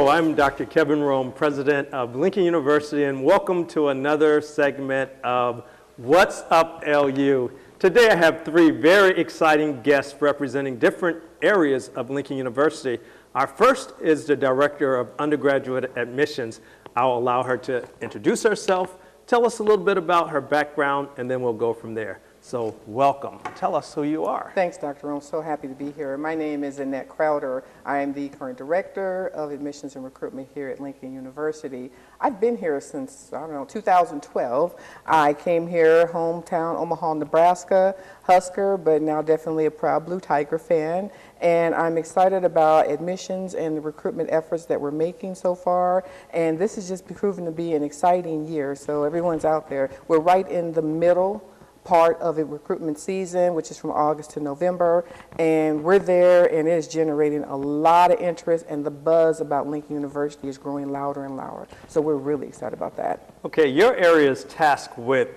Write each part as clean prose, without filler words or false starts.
Hello, I'm Dr. Kevin Rome, president of Lincoln University, and welcome to another segment of What's Up LU. Today I have three very exciting guests representing different areas of Lincoln University. Our first is the Director of Undergraduate Admissions. I'll allow her to introduce herself, tell us a little bit about her background, and then we'll go from there. So welcome. Tell us who you are. Thanks, Dr. I'm so happy to be here. My name is Annette Crowder. I am the current Director of Admissions and Recruitment here at Lincoln University. I've been here since, 2012. I came here, hometown, Omaha, Nebraska, Husker, but now definitely a proud Blue Tiger fan. And I'm excited about admissions and the recruitment efforts that we're making so far. And this has just proven to be an exciting year. So everyone's out there. We're right in the middle part of a recruitment season, which is from August to November, and we're there, and it is generating a lot of interest, and the buzz about Lincoln University is growing louder and louder. So we're really excited about that. Okay, your area is tasked with,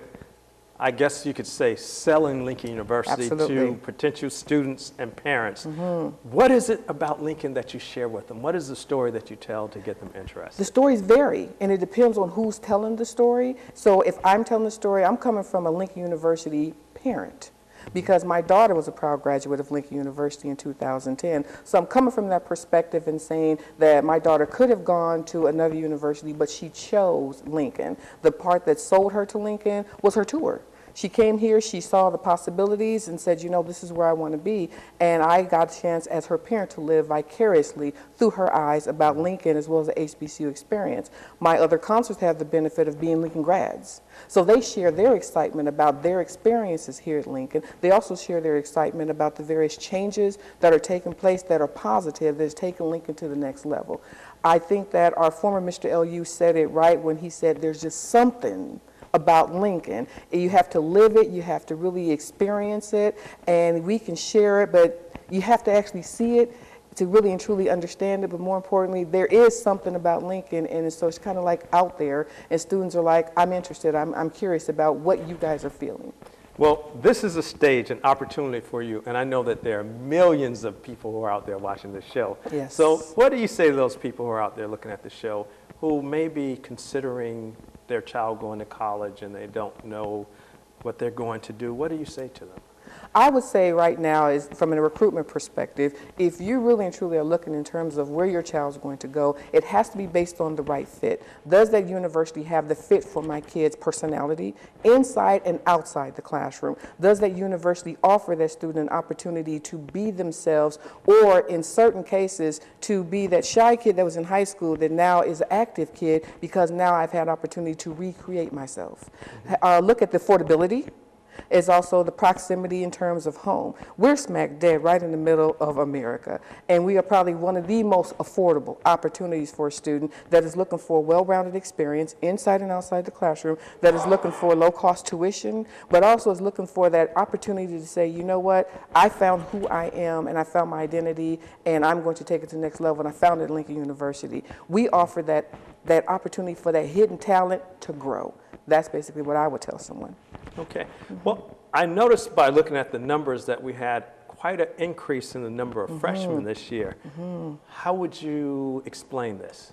I guess you could say, selling Lincoln University Absolutely. To potential students and parents. What is it about Lincoln that you share with them? What is the story that you tell to get them interested? The stories vary, and it depends on who's telling the story. So if I'm telling the story, I'm coming from a Lincoln University parent, because my daughter was a proud graduate of Lincoln University in 2010. So I'm coming from that perspective and saying that my daughter could have gone to another university, but she chose Lincoln. The part that sold her to Lincoln was her tour. She came here, she saw the possibilities and said, you know, this is where I want to be. And I got a chance as her parent to live vicariously through her eyes about Lincoln as well as the HBCU experience. My other counselors have the benefit of being Lincoln grads. So they share their excitement about their experiences here at Lincoln. They also share their excitement about the various changes that are taking place that are positive, that is taking Lincoln to the next level. I think that our former Mr. LU said it right when he said there's just something about Lincoln. You have to live it, you have to really experience it, and we can share it, but you have to actually see it to really and truly understand it. But more importantly, there is something about Lincoln, and so it's kind of like out there, and students are like, I'm interested, I'm curious about what you guys are feeling. Well, this is a stage, an opportunity for you, and I know that there are millions of people who are out there watching this show. Yes. So what do you say to those people who are out there looking at the show who may be considering their child going to college and they don't know what they're going to do? What do you say to them? I would say right now, is from a recruitment perspective, if you really and truly are looking in terms of where your child's going to go, it has to be based on the right fit. Does that university have the fit for my kid's personality inside and outside the classroom? Does that university offer that student an opportunity to be themselves, or in certain cases to be that shy kid that was in high school that now is an active kid because now I've had opportunity to recreate myself? Look at the affordability. Is also the proximity in terms of home. We're smack dead right in the middle of America, and we are probably one of the most affordable opportunities for a student that is looking for a well-rounded experience inside and outside the classroom, that is looking for low-cost tuition, but also is looking for that opportunity to say, you know what, I found who I am, and I found my identity, and I'm going to take it to the next level, and I found it at Lincoln University. We offer that opportunity for that hidden talent to grow. That's basically what I would tell someone. Okay. Well, I noticed by looking at the numbers that we had quite an increase in the number of freshmen this year. How would you explain this?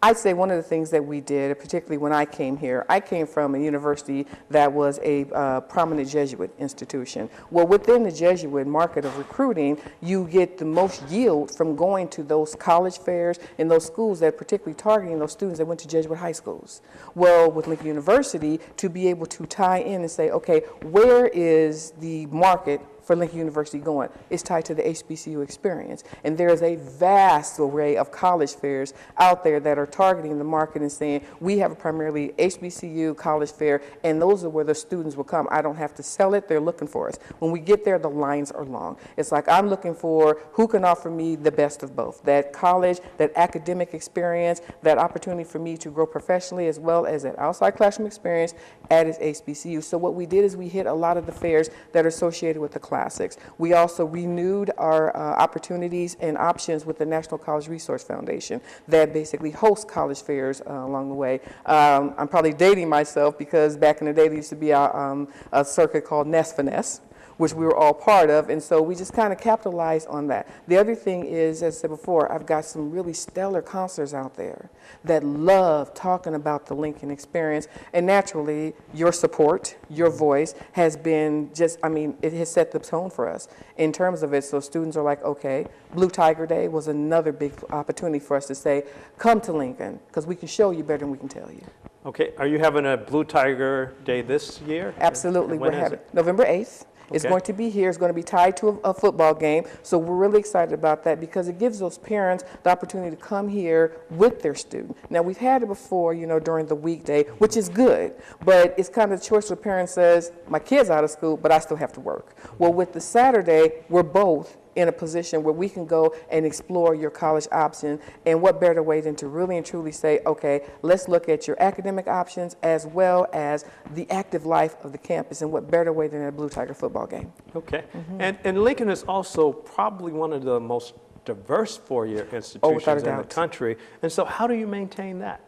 I'd say one of the things that we did, particularly when I came here, I came from a university that was a prominent Jesuit institution. Well, within the Jesuit market of recruiting, you get the most yield from going to those college fairs and those schools that are particularly targeting those students that went to Jesuit high schools. Well, with Lincoln University, to be able to tie in and say, okay, where is the market for Lincoln University going? It's tied to the HBCU experience. And there's a vast array of college fairs out there that are targeting the market and saying, we have a primarily HBCU college fair, and those are where the students will come. I don't have to sell it, they're looking for us. When we get there, the lines are long. It's like, I'm looking for who can offer me the best of both. That college, that academic experience, that opportunity for me to grow professionally, as well as that outside classroom experience at its HBCU. So what we did is we hit a lot of the fairs that are associated with the classics. We also renewed our opportunities and options with the National College Resource Foundation that basically hosts college fairs along the way. I'm probably dating myself because back in the day there used to be a circuit called Nest Finesse, which we were all part of, and so we just kind of capitalized on that. The other thing is, as I said before, I've got some really stellar counselors out there that love talking about the Lincoln experience, and naturally, your support, your voice has been just, I mean, it has set the tone for us in terms of it. So students are like, okay, Blue Tiger Day was another big opportunity for us to say, come to Lincoln, because we can show you better than we can tell you. Okay, are you having a Blue Tiger Day this year? Absolutely, we're having November 8th. It's Okay. going to be here. It's going to be tied to a football game. So we're really excited about that because it gives those parents the opportunity to come here with their student. Now, we've had it before, you know, during the weekday, which is good, but it's kind of the choice where parent says, my kid's out of school, but I still have to work. Well, with the Saturday, we're both in a position where we can go and explore your college option, and what better way than to really and truly say, okay, let's look at your academic options as well as the active life of the campus, and what better way than a Blue Tiger football game. Okay, and Lincoln is also probably one of the most diverse four-year institutions in the country, and so how do you maintain that?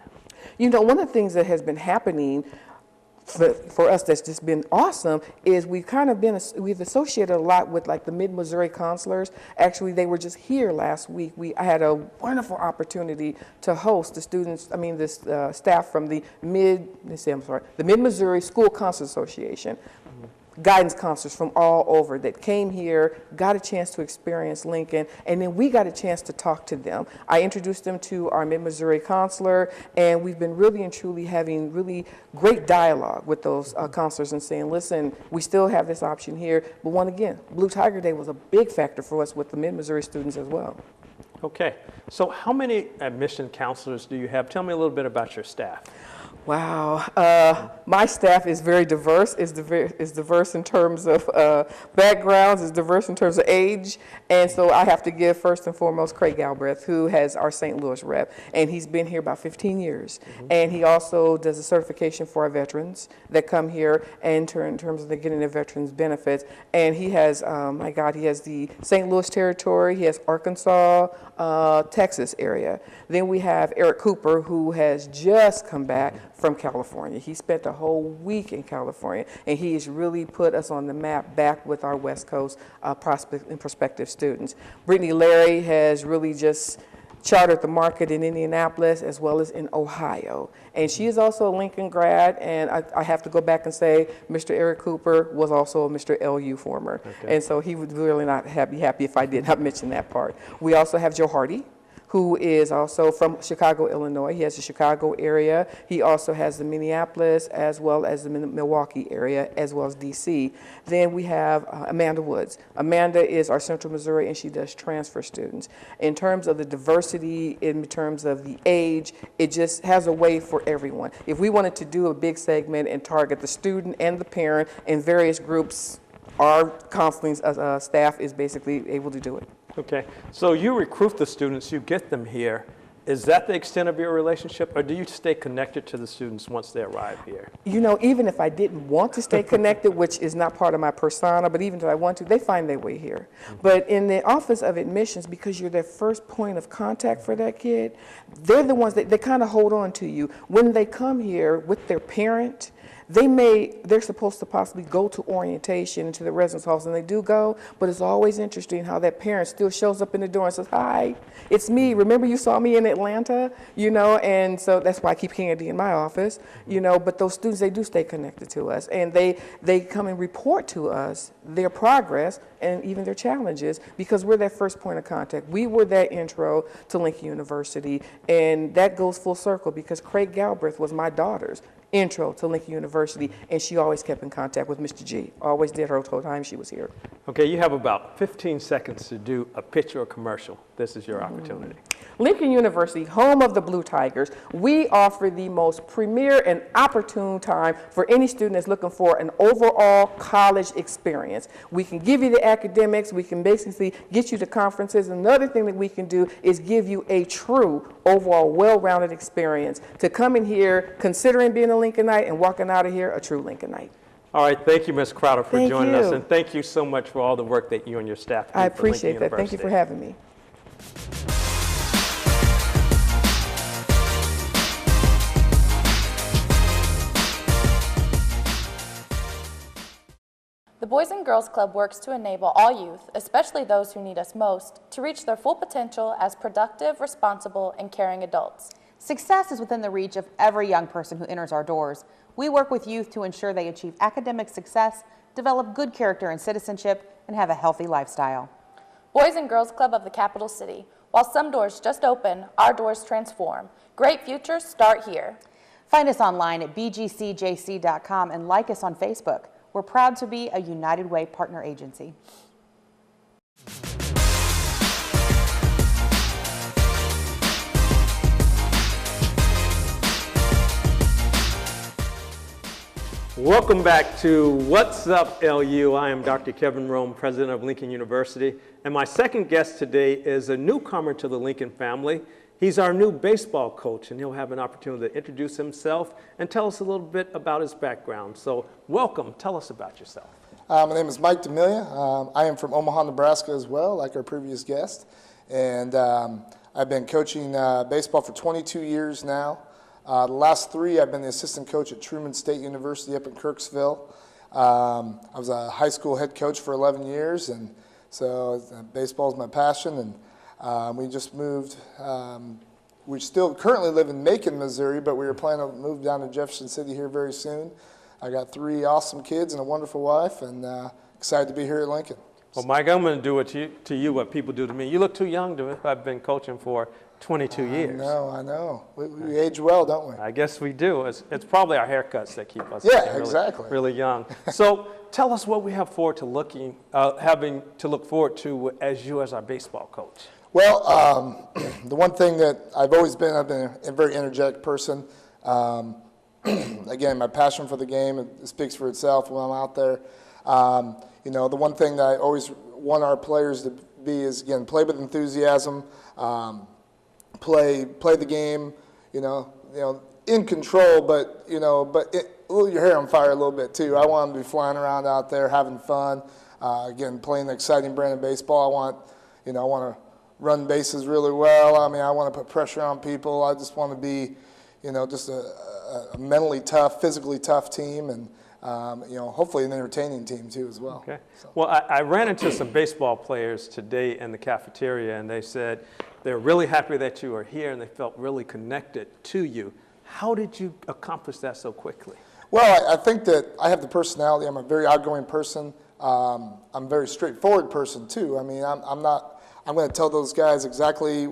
You know, one of the things that has been happening for us that's just been awesome is we've associated a lot with like the Mid-Missouri counselors. Actually, they were just here last week. I had a wonderful opportunity to host the students, the staff from the Mid-Missouri School Counselors Association. Guidance counselors from all over that came here, got a chance to experience Lincoln, and then we got a chance to talk to them. I introduced them to our Mid-Missouri counselor, and we've been really and truly having really great dialogue with those counselors and saying, listen, we still have this option here, but again, Blue Tiger Day was a big factor for us with the Mid-Missouri students as well. Okay, so how many admission counselors do you have? Tell me a little bit about your staff. Wow, my staff is very diverse. It's diverse in terms of backgrounds. It's diverse in terms of age, and so I have to give first and foremost Craig Galbraith, who has our St. Louis rep, and he's been here about 15 years. And he also does a certification for our veterans that come here, and in terms of getting their veterans benefits. And he has, my God, he has the St. Louis territory. He has Arkansas, Texas area. Then we have Eric Cooper, who has just come back from California. He spent a whole week in California, and he has really put us on the map back with our West Coast prospective students. Brittany Larry has really just chartered the market in Indianapolis as well as in Ohio. And she is also a Lincoln grad, and I have to go back and say Mr. Eric Cooper was also a Mr. LU former. Okay. And so he would really not be happy if I did not mention that part. We also have Joe Hardy, who is also from Chicago, Illinois. He has the Chicago area. He also has the Minneapolis as well as the Milwaukee area as well as DC. Then we have Amanda Woods. Amanda is our Central Missouri, and she does transfer students. In terms of the diversity, in terms of the age, it just has a way for everyone. If we wanted to do a big segment and target the student and the parent in various groups, our counseling staff is basically able to do it. Okay, so you recruit the students, you get them here. Is that the extent of your relationship, or do you stay connected to the students once they arrive here? You know, even if I didn't want to stay connected, which is not part of my persona, but even if I want to, they find their way here. But in the Office of Admissions, because you're their first point of contact for that kid, they're the ones that they kind of hold on to you. When they come here with their parent, they're supposed to possibly go to orientation into the residence halls, and they do go, but it's always interesting how that parent still shows up in the door and says, hi, it's me. Remember you saw me in Atlanta? You know, and so that's why I keep Candy in my office, you know, but those students, they do stay connected to us, and they come and report to us their progress and even their challenges, because we're their first point of contact. We were that intro to Lincoln University, and that goes full circle because Craig Galbraith was my daughter's intro to Lincoln University, and she always kept in contact with Mr. G. Always did her whole time she was here. Okay, you have about 15 seconds to do a pitch or a commercial. This is your opportunity. Lincoln University, home of the Blue Tigers, we offer the most premier and opportune time for any student that's looking for an overall college experience. We can give you the academics, we can basically get you to conferences. Another thing that we can do is give you a true overall well-rounded experience to come in here considering being a Lincolnite and walking out of here a true Lincolnite. All right, thank you, Ms. Crowder, for joining us, and thank you so much for all the work that you and your staff do. I appreciate that. Thank you for having me. The Boys and Girls Club works to enable all youth, especially those who need us most, to reach their full potential as productive, responsible, and caring adults. Success is within the reach of every young person who enters our doors. We work with youth to ensure they achieve academic success, develop good character and citizenship, and have a healthy lifestyle. Boys and Girls Club of the capital city. While some doors just open, our doors transform. Great futures start here. Find us online at bgcjc.com and like us on Facebook. We're proud to be a United Way partner agency. Welcome back to What's Up LU. I am Dr. Kevin Rome, president of Lincoln University, and my second guest today is a newcomer to the Lincoln family. He's our new baseball coach, and he'll have an opportunity to introduce himself and tell us a little bit about his background. So welcome. Tell us about yourself. My name is Mike Demilia. I am from Omaha, Nebraska as well, like our previous guest. And I've been coaching baseball for 22 years now. The last 3, I've been the assistant coach at Truman State University up in Kirksville. I was a high school head coach for 11 years, and so baseball is my passion. And we just moved. We still currently live in Macon, Missouri, but we were planning to move down to Jefferson City here very soon. I got 3 awesome kids and a wonderful wife, and excited to be here at Lincoln. Well, Mike, I'm going to do to you what people do to me. You look too young to have been coaching for 22 years. I know. We age well, don't we? I guess we do. It's probably our haircuts that keep us exactly. really young. So tell us what we have having to look forward to as our baseball coach. Well, the one thing that I've been a very energetic person. Again, my passion for the game, it speaks for itself when I'm out there. The one thing that I always want our players to be is, again, play with enthusiasm, play the game, in control, but your hair on fire a little bit too. I want them to be flying around out there, having fun. Again, playing the exciting brand of baseball. I want to run bases really well. I want to put pressure on people. I just want to be, just a mentally tough, physically tough team, and hopefully an entertaining team too as well. Okay. So. Well, I ran into some baseball players today in the cafeteria, and they said they're really happy that you are here, and they felt really connected to you. How did you accomplish that so quickly? Well, I think that I have the personality. I'm a very outgoing person. I'm a very straightforward person too. I'm going to tell those guys exactly.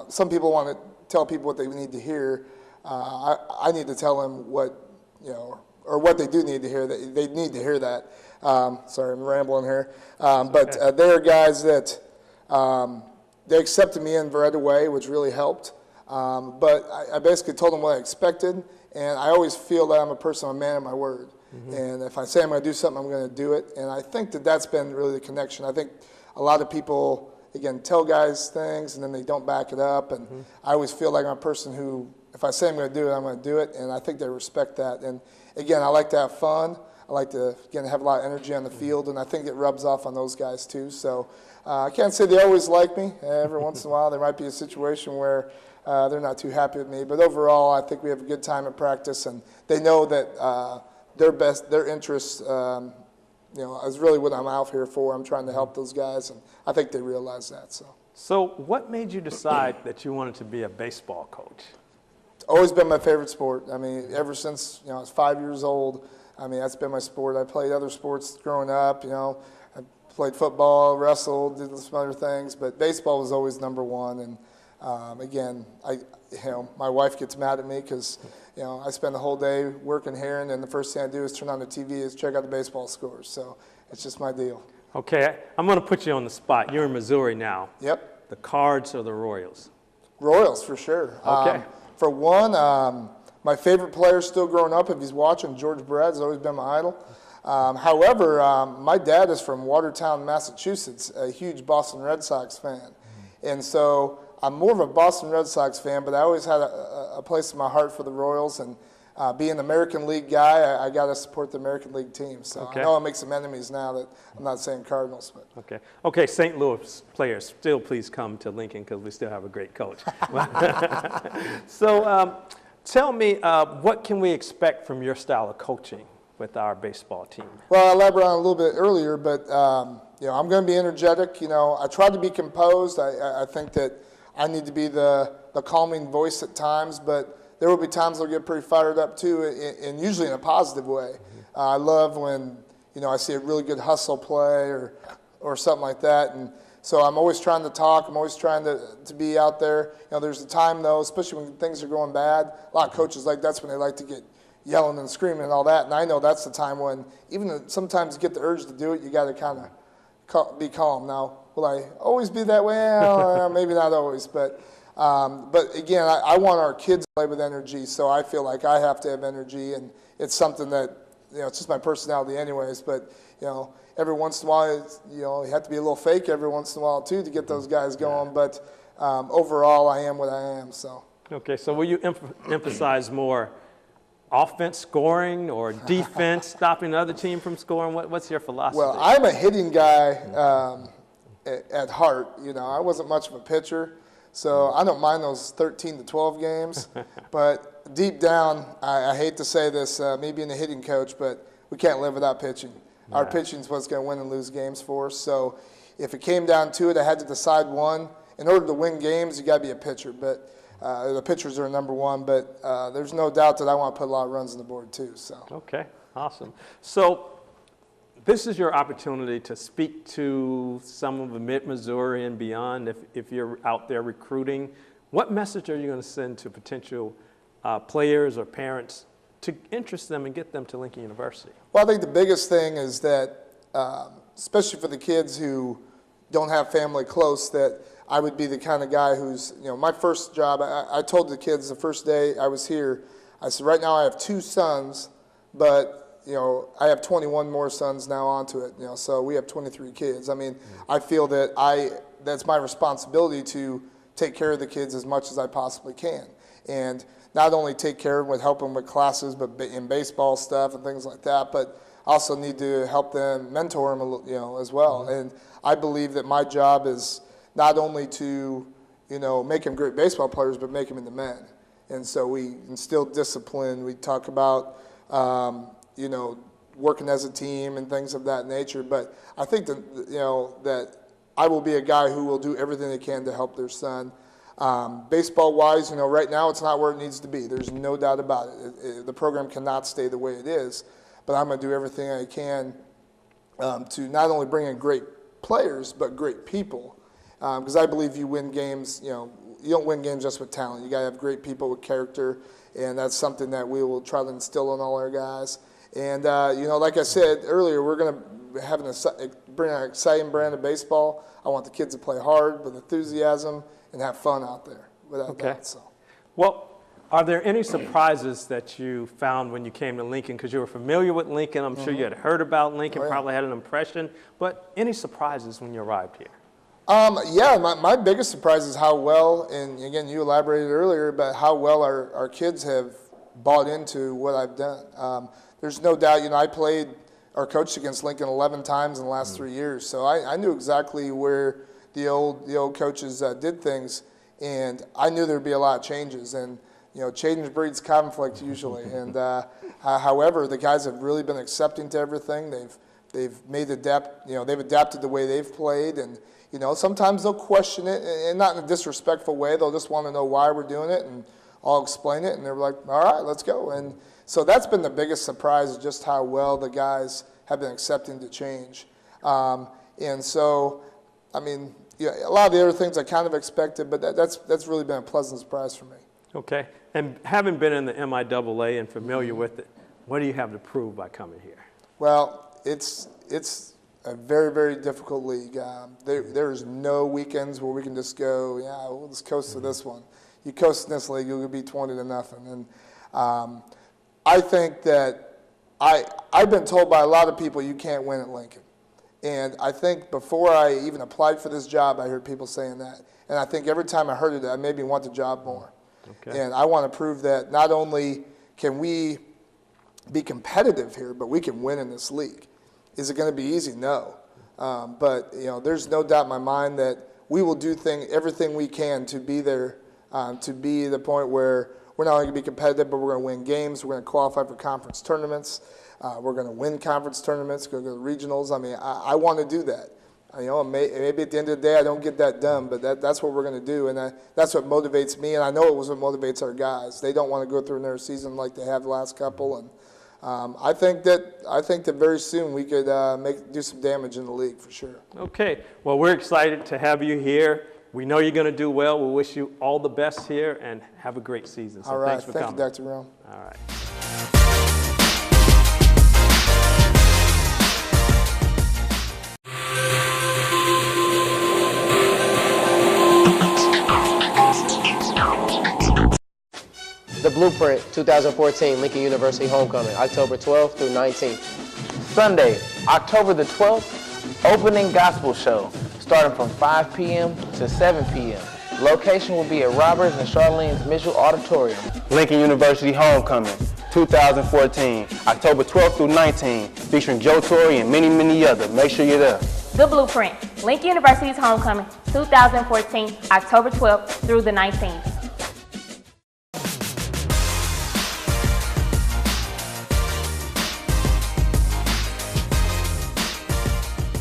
Some people want to tell people what they need to hear. I need to tell them what or what they do need to hear. They need to hear that. Sorry, I'm rambling here. But they are guys that they accepted me in right away, which really helped. But I basically told them what I expected, and I always feel that I'm a man of my word. Mm-hmm. And if I say I'm going to do something, I'm going to do it. And I think that that's been really the connection. I think a lot of people, again, tell guys things, and then they don't back it up. And I always feel like I'm a person who, if I say I'm going to do it, I'm going to do it. And I think they respect that. And again, I like to have fun. I like to, again, have a lot of energy on the field, and I think it rubs off on those guys too. So I can't say they always like me. Every once in a while, there might be a situation where they're not too happy with me. But overall, I think we have a good time at practice, and they know that their interests, is really what I'm out here for. I'm trying to help those guys, and I think they realize that. So what made you decide that you wanted to be a baseball coach? It's always been my favorite sport. Ever since I was 5 years old, that's been my sport. I played other sports growing up. I played football, wrestled, did some other things, but baseball was always number one. And again, my wife gets mad at me because I spend the whole day working here, and then the first thing I do is turn on the TV is check out the baseball scores. So it's just my deal. Okay, I'm going to put you on the spot. You're in Missouri now. Yep. The Cards or the Royals? Royals for sure. Okay. For one, my favorite player still growing up, if he's watching, George Brett has always been my idol. However, my dad is from Watertown, Massachusetts, a huge Boston Red Sox fan. And so I'm more of a Boston Red Sox fan, but I always had a place in my heart for the Royals. And being an American League guy, I got to support the American League team. So I know I make some enemies now that I'm not saying Cardinals. But. Okay, St. Louis players, still please come to Lincoln because we still have a great coach. So tell me, what can we expect from your style of coaching with our baseball team? Well, I elaborated on it a little bit earlier, but I'm going to be energetic. I tried to be composed. I think that I need to be the calming voice at times, but there will be times I'll get pretty fired up too, and usually in a positive way. I love when I see a really good hustle play or something like that, and so I'm always trying to talk. I'm always trying to be out there. There's a time though, especially when things are going bad. A lot of coaches that's when they like to get yelling and screaming and all that. And I know that's the time when, even sometimes you get the urge to do it, you got to kind of be calm. Now, will I always be that way? Maybe not always, but again, I want our kids to play with energy, so I feel like I have to have energy, and it's something that it's just my personality, anyways. But every once in a while, you have to be a little fake every once in a while too to get those guys going. But overall, I am what I am. So. Okay. So will you emphasize more offense scoring or defense stopping the other team from scoring? What's your philosophy? Well, I'm a hitting guy at heart. I wasn't much of a pitcher, so I don't mind those 13 to 12 games. But deep down, I hate to say this, me being a hitting coach, but we can't live without pitching. Yeah. Our pitching is what's going to win and lose games for us. So if it came down to it, I had to decide one. In order to win games, you got to be a pitcher. But the pitchers are number one, but there's no doubt that I want to put a lot of runs on the board too. So. Okay, awesome. So this is your opportunity to speak to some of the mid-Missouri and beyond. If you're out there recruiting, what message are you going to send to potential players or parents to interest them and get them to Lincoln University? Well, I think the biggest thing is that, especially for the kids who don't have family close, that I would be the kind of guy who's, my first job, I told the kids the first day I was here, I said, right now I have 2 sons, but, I have 21 more sons now onto it, so we have 23 kids. I mean, I feel that that's my responsibility to take care of the kids as much as I possibly can. And not only take care of them with helping with classes, but in baseball stuff and things like that, but also need to help them, mentor them, as well. And I believe that my job is not only to, make them great baseball players, but make them into men. And so we instill discipline. We talk about, working as a team and things of that nature. But I think that, that I will be a guy who will do everything they can to help their son. Baseball-wise, right now it's not where it needs to be. There's no doubt about it. The program cannot stay the way it is. But I'm going to do everything I can to not only bring in great players, but great people. Because I believe you win games, you don't win games just with talent. You got to have great people with character, and that's something that we will try to instill in all our guys. And, like I said earlier, we're going to bring an exciting brand of baseball. I want the kids to play hard with enthusiasm and have fun out there without that. So. Well, are there any surprises that you found when you came to Lincoln? Because you were familiar with Lincoln. I'm sure you had heard about Lincoln, probably had an impression. But any surprises when you arrived here? My biggest surprise is how well, and again, you elaborated earlier about how well our kids have bought into what I've done. There's no doubt, I played or coached against Lincoln 11 times in the last 3 years, so I knew exactly where the old coaches did things, and I knew there'd be a lot of changes, and change breeds conflict usually, and however, the guys have really been accepting to everything. They've they've adapted the way they've played, and sometimes they'll question it, and not in a disrespectful way. They'll just want to know why we're doing it, and I'll explain it, and they're like, all right, let's go. And so that's been the biggest surprise, is just how well the guys have been accepting to change. And so, a lot of the other things I kind of expected, but that's really been a pleasant surprise for me. Okay. And having been in the MIAA and familiar with it, what do you have to prove by coming here? Well, it's a very, very difficult league. There's no weekends where we can just go, we'll just coast to this one. You coast in this league, you'll be 20-0. And I think that I've been told by a lot of people you can't win at Lincoln. And I think before I even applied for this job, I heard people saying that. And I think every time I heard it, I made me want the job more. Okay. And I want to prove that not only can we be competitive here, but we can win in this league. Is it going to be easy? No. But there's no doubt in my mind that we will do everything we can to be there, to be the point where we're not only going to be competitive, but we're going to win games. We're going to qualify for conference tournaments. We're going to win conference tournaments, go to regionals. I mean, I want to do that. You know, maybe at the end of the day I don't get that done, but that's what we're going to do, and that's what motivates me, and I know it was what motivates our guys. They don't want to go through another season like they have the last couple, and I think that very soon we could do some damage in the league for sure. Okay, well, we're excited to have you here. We know you're going to do well. We wish you all the best here, and have a great season. So All right, thanks for coming. Thank you, Dr. Rome. All right. The Blueprint 2014 Lincoln University Homecoming, October 12th through 19th. Sunday, October the 12th, opening gospel show, starting from 5 p.m. to 7 p.m. Location will be at Roberts and Charlene's Mitchell Auditorium. Lincoln University Homecoming 2014, October 12th through 19th, featuring Joe Torre and many, many others. Make sure you're there. The Blueprint, Lincoln University's Homecoming 2014, October 12th through the 19th.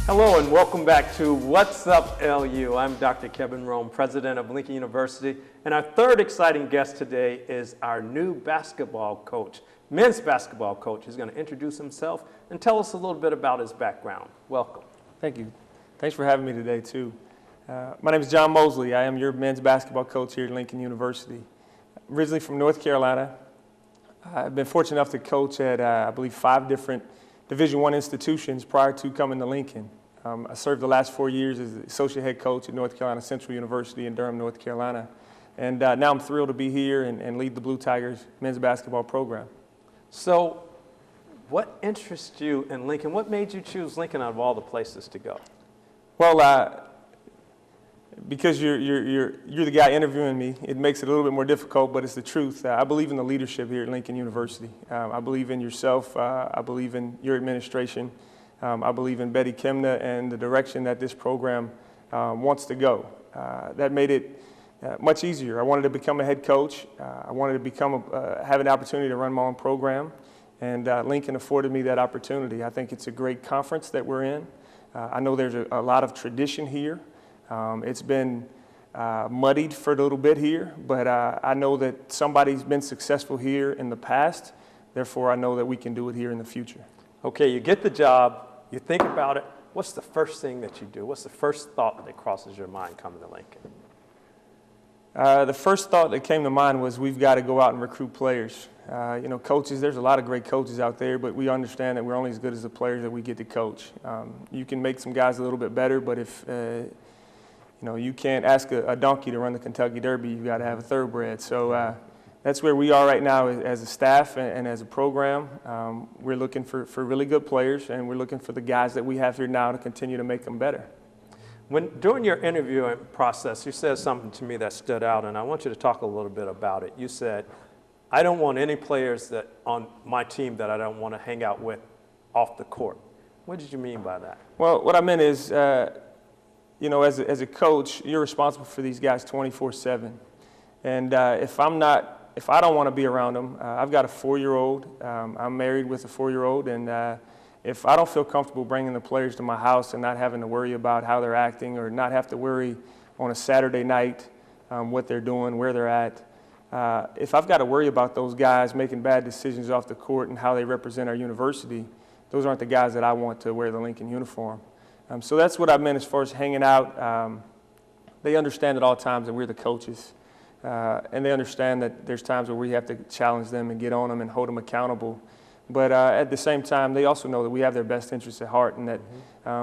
Hello and welcome back to What's Up LU. I'm Dr. Kevin Rome, president of Lincoln University, and our third exciting guest today is our new basketball coach, men's basketball coach. He's going to introduce himself and tell us a little bit about his background. Welcome. Thank you. Thanks for having me today, too. My name is John Moseley. I am your men's basketball coach here at Lincoln University. Originally from North Carolina. I've been fortunate enough to coach at, I believe, 5 different Division I institutions prior to coming to Lincoln. I served the last 4 years as the associate head coach at North Carolina Central University in Durham, North Carolina. And now I'm thrilled to be here and lead the Blue Tigers men's basketball program. So what interests you in Lincoln? What made you choose Lincoln out of all the places to go? Well, because you're the guy interviewing me, it makes it a little bit more difficult, but it's the truth. I believe in the leadership here at Lincoln University. I believe in yourself. I believe in your administration. I believe in Betty Kimna and the direction that this program wants to go. That made it much easier. I wanted to become a head coach. I wanted to have an opportunity to run my own program, and Lincoln afforded me that opportunity. I think it's a great conference that we're in. I know there's a lot of tradition here. It's been muddied for a little bit here, but I know that somebody's been successful here in the past. Therefore, I know that we can do it here in the future. Okay, you get the job, you think about it. What's the first thing that you do? What's the first thought that crosses your mind coming to Lincoln? The first thought that came to mind was we've got to go out and recruit players. You know, coaches, there's a lot of great coaches out there, but we understand that we're only as good as the players that we get to coach. You can make some guys a little bit better, but if you know, you can't ask a donkey to run the Kentucky Derby, you've got to have a thoroughbred. So that's where we are right now as a staff and as a program. We're looking for really good players, and we're looking for the guys that we have here now to continue to make them better. During your interviewing process, you said something to me that stood out, and I want you to talk a little bit about it. You said, I don't want any players that on my team that I don't want to hang out with off the court. What did you mean by that? Well, what I meant is, you know, as a coach, you're responsible for these guys 24/7. And if I don't want to be around them, I've got a 4-year-old. I'm married with a 4-year-old, and if I don't feel comfortable bringing the players to my house and not having to worry about how they're acting, or not have to worry on a Saturday night what they're doing, where they're at, if I've got to worry about those guys making bad decisions off the court and how they represent our university, those aren't the guys that I want to wear the Lincoln uniform. So that's what I meant as far as hanging out. They understand at all times that we're the coaches, and they understand that there's times where we have to challenge them and get on them and hold them accountable. But at the same time, they also know that we have their best interests at heart, and that,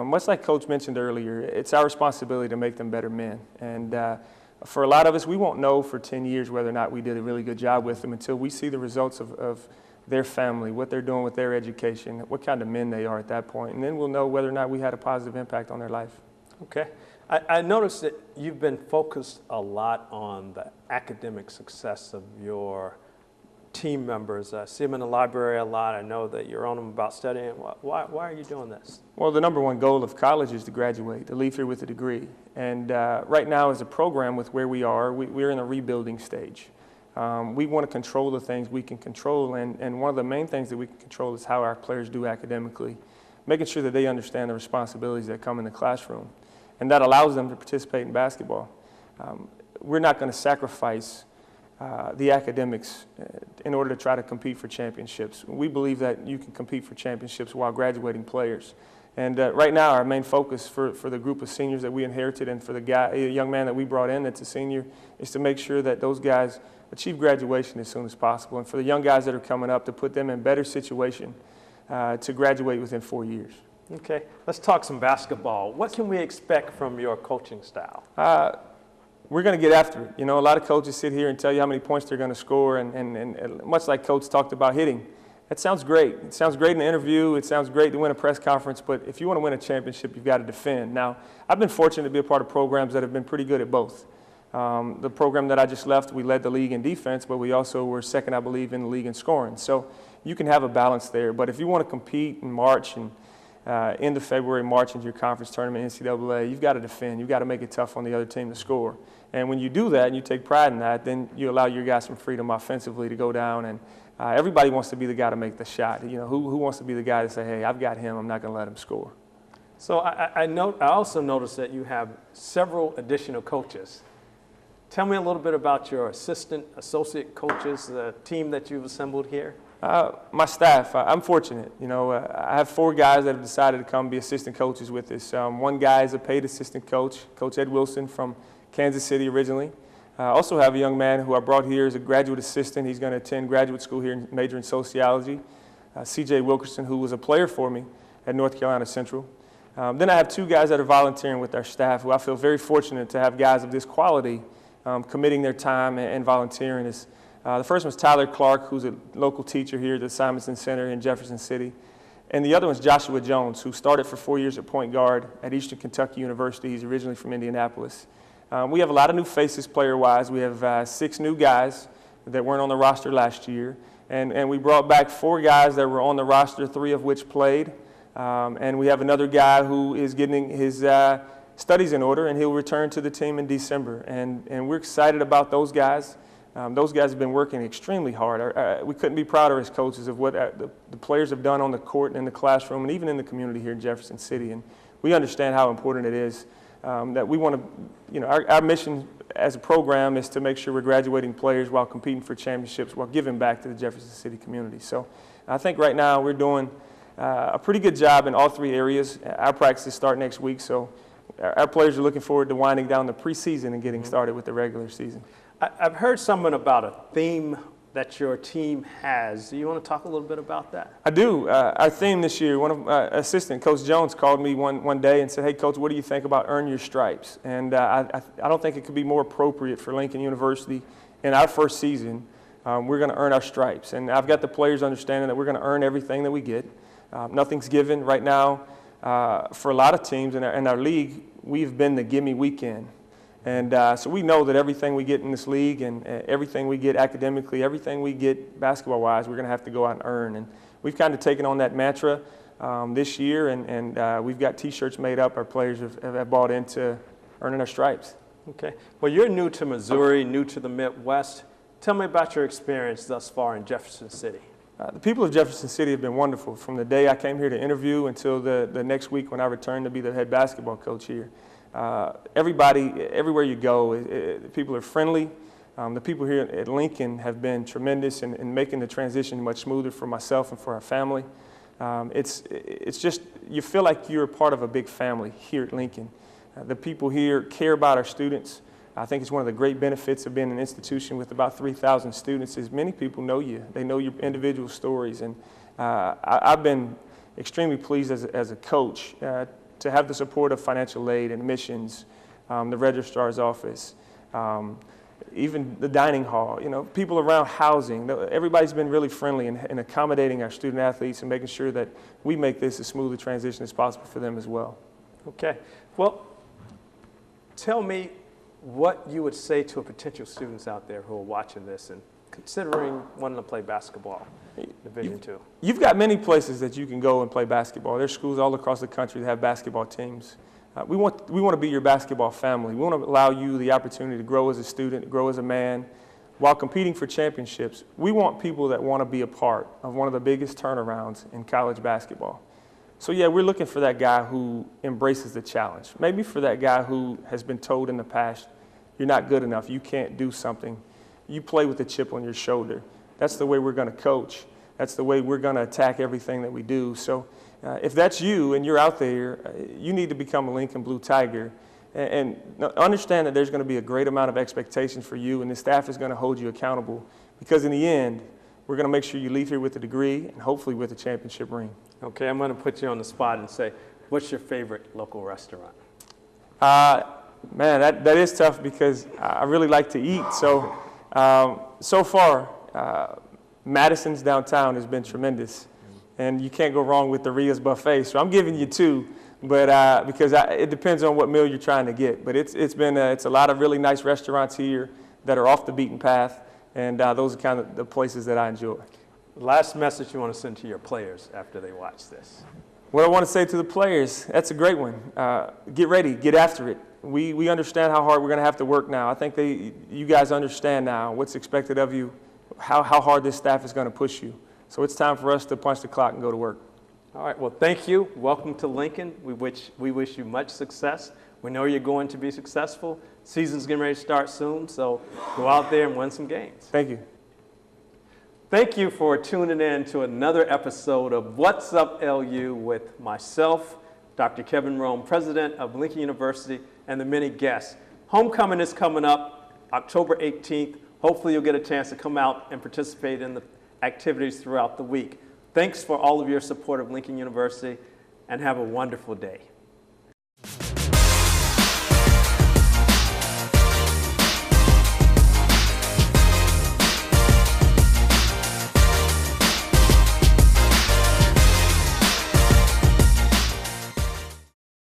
much like Coach mentioned earlier, it's our responsibility to make them better men. And for a lot of us, we won't know for 10 years whether or not we did a really good job with them until we see the results of their family, what they're doing with their education, what kind of men they are at that point. And then we'll know whether or not we had a positive impact on their life. Okay. I noticed that you've been focused a lot on the academic success of your team members. I see them in the library a lot. I know that you're on them about studying. Why are you doing this? Well, the number one goal of college is to graduate, to leave here with a degree. And right now as a program with where we are, we're in a rebuilding stage. We want to control the things we can control, and one of the main things that we can control is how our players do academically, making sure that they understand the responsibilities that come in the classroom, and that allows them to participate in basketball. We're not going to sacrifice the academics in order to try to compete for championships. We believe that you can compete for championships while graduating players. And right now, our main focus for the group of seniors that we inherited and for the young man that we brought in that's a senior is to make sure that those guys achieve graduation as soon as possible. And for the young guys that are coming up, to put them in better situation to graduate within 4 years. Okay, let's talk some basketball. What can we expect from your coaching style? We're going to get after it. You know, a lot of coaches sit here and tell you how many points they're going to score, and much like Coach talked about hitting. That sounds great. It sounds great in an interview. It sounds great to win a press conference, but if you want to win a championship, you've got to defend. Now, I've been fortunate to be a part of programs that have been pretty good at both. The program that I just left, we led the league in defense, but we also were second, I believe, in the league in scoring. So you can have a balance there. But if you want to compete in March and end of February, March into your conference tournament, NCAA, you've got to defend. You've got to make it tough on the other team to score. And when you do that and you take pride in that, then you allow your guys some freedom offensively to go down. And everybody wants to be the guy to make the shot. You know, who wants to be the guy to say, hey, I've got him, I'm not going to let him score. So I also noticed that you have several additional coaches. Tell me a little bit about your associate coaches, the team that you've assembled here. My staff, I'm fortunate. You know, I have 4 guys that have decided to come be assistant coaches with us. One guy is a paid assistant coach, Coach Ed Wilson from Kansas City originally. I also have a young man who I brought here as a graduate assistant. He's going to attend graduate school here and major in sociology. C.J. Wilkerson, who was a player for me at North Carolina Central. Then I have 2 guys that are volunteering with our staff who I feel very fortunate to have guys of this quality committing their time and volunteering. The first one's Tyler Clark, who's a local teacher here at the Simonson Center in Jefferson City. And the other one's Joshua Jones, who started for 4 years at point guard at Eastern Kentucky University. He's originally from Indianapolis. We have a lot of new faces player-wise. We have 6 new guys that weren't on the roster last year. And we brought back 4 guys that were on the roster, 3 of which played. And we have another guy who is getting his studies in order, and he'll return to the team in December. And we're excited about those guys. Those guys have been working extremely hard. We couldn't be prouder as coaches of what the players have done on the court and in the classroom and even in the community here in Jefferson City. And we understand how important it is that we want to, you know, our mission as a program is to make sure we're graduating players while competing for championships, while giving back to the Jefferson City community. So I think right now we're doing a pretty good job in all 3 areas. Our practices start next week, so our players are looking forward to winding down the preseason and getting started with the regular season. I've heard something about a theme that your team has. Do you want to talk a little bit about that? I do. Our theme this year, one of my assistant, Coach Jones, called me one day and said, hey, Coach, what do you think about Earn Your Stripes? And I don't think it could be more appropriate for Lincoln University in our first season. We're going to earn our stripes. And I've got the players understanding that we're going to earn everything that we get. Nothing's given right now. For a lot of teams in our league, we've been the gimme weekend. And so we know that everything we get in this league and everything we get academically, everything we get basketball-wise, we're going to have to go out and earn. And we've kind of taken on that mantra this year, and we've got T-shirts made up. Our players have bought into earning our stripes. Okay. Well, you're new to Missouri, new to the Midwest. Tell me about your experience thus far in Jefferson City. The people of Jefferson City have been wonderful from the day I came here to interview until the next week when I returned to be the head basketball coach here. Everybody, everywhere you go, people are friendly. The people here at Lincoln have been tremendous in making the transition much smoother for myself and for our family. It's just, you feel like you're a part of a big family here at Lincoln. The people here care about our students. I think it's one of the great benefits of being an institution with about 3,000 students is many people know you. They know your individual stories. And I've been extremely pleased as a coach to have the support of financial aid and admissions, the registrar's office, even the dining hall, you know, people around housing. Everybody's been really friendly in accommodating our student athletes and making sure that we make this as smooth a transition as possible for them as well. Okay. Well, tell me what you would say to potential students out there who are watching this and considering wanting to play basketball in Division II. You've got many places that you can go and play basketball. There's schools all across the country that have basketball teams. We want to be your basketball family. We want to allow you the opportunity to grow as a student, grow as a man, while competing for championships, we want people that want to be a part of one of the biggest turnarounds in college basketball. So yeah, we're looking for that guy who embraces the challenge. Maybe for that guy who has been told in the past, you're not good enough, you can't do something. You play with a chip on your shoulder. That's the way we're going to coach. That's the way we're going to attack everything that we do. So if that's you and you're out there, you need to become a Lincoln Blue Tiger. And understand that there's going to be a great amount of expectations for you, and the staff is going to hold you accountable, because in the end, we're going to make sure you leave here with a degree and hopefully with a championship ring. Okay, I'm going to put you on the spot and say, what's your favorite local restaurant? Man, that is tough because I really like to eat. So, so far, Madison's downtown has been tremendous, and you can't go wrong with the Ria's Buffet. So I'm giving you 2. But because it depends on what meal you're trying to get. But it's a lot of really nice restaurants here that are off the beaten path, and those are kind of the places that I enjoy. Last message you want to send to your players after they watch this? What I want to say to the players, that's a great one. Get ready, get after it. We understand how hard we're going to have to work now. I think you guys understand now what's expected of you, how hard this staff is going to push you. So it's time for us to punch the clock and go to work. All right, well, thank you. Welcome to Lincoln. We wish you much success. We know you're going to be successful. Season's getting ready to start soon, so go out there and win some games. Thank you. Thank you for tuning in to another episode of What's Up LU with myself, Dr. Kevin Rome, president of Lincoln University, and the many guests. Homecoming is coming up October 18th. Hopefully you'll get a chance to come out and participate in the activities throughout the week. Thanks for all of your support of Lincoln University, and have a wonderful day.